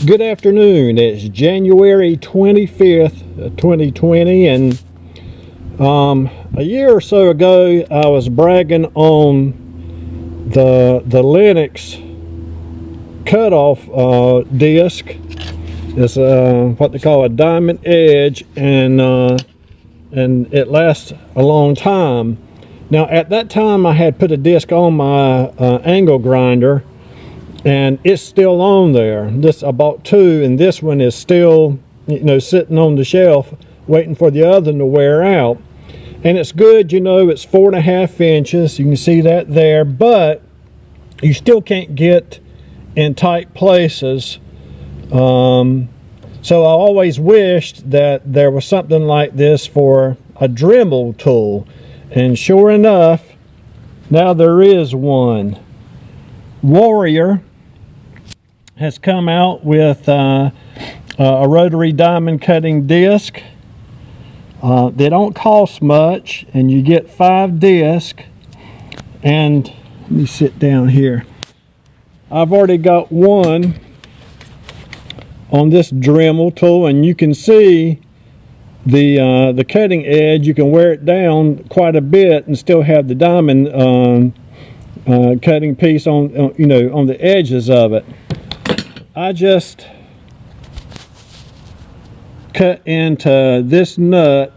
Good afternoon. It's January 25th, 2020, and a year or so ago I was bragging on the Lennox cutoff disc. It's what they call a diamond edge, and it lasts a long time. Now at that time I had put a disc on my angle grinder, and it's still on there. I bought two, and this one is still, sitting on the shelf waiting for the other one to wear out. And it's good, it's 4.5 inches. You can see that there, but you still can't get in tight places. So I always wished that there was something like this for a Dremel tool, and sure enough, now there is one. Warrior has come out with a rotary diamond cutting disc. They don't cost much, and you get 5 discs. And let me sit down here. I've already got one on this Dremel tool, and you can see the cutting edge. You can wear it down quite a bit and still have the diamond cutting piece on the edges of it. I just cut into this nut,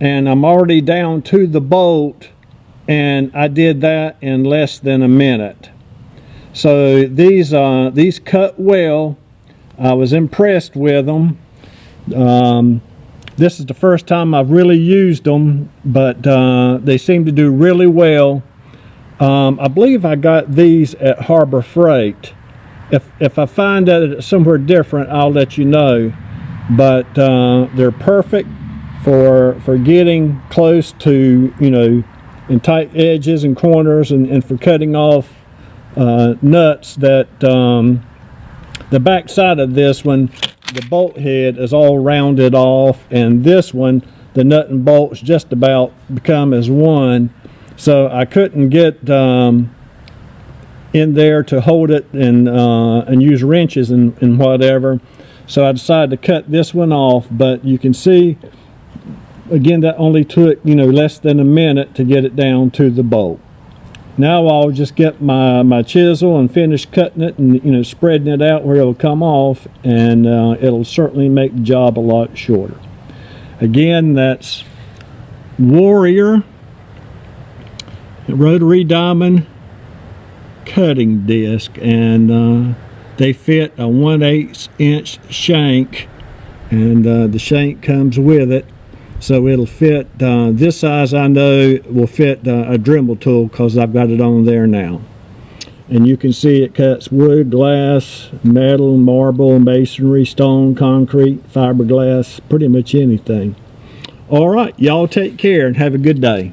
and I'm already down to the bolt, and I did that in less than a minute. So these cut well. I was impressed with them. This is the first time I've really used them, but they seem to do really well. I believe I got these at Harbor Freight. If I find that it's somewhere different, I'll let you know. But they're perfect for getting close to, in tight edges and corners, and for cutting off nuts that the back side of this one, the bolt head is all rounded off, and this one, the nut and bolts just about become as one. So I couldn't get in there to hold it and use wrenches and whatever. So I decided to cut this one off, but you can see again that only took less than a minute to get it down to the bolt. Now I'll just get my chisel and finish cutting it and spreading it out where it'll come off, and it'll certainly make the job a lot shorter. Again, that's Warrior rotary diamond cutting disc, and they fit a 1/8 inch shank, and the shank comes with it, so it'll fit this size. I know will fit a Dremel tool because I've got it on there now. And you can see it cuts wood, glass, metal, marble, masonry, stone, concrete, fiberglass, pretty much anything. All right, y'all take care and have a good day.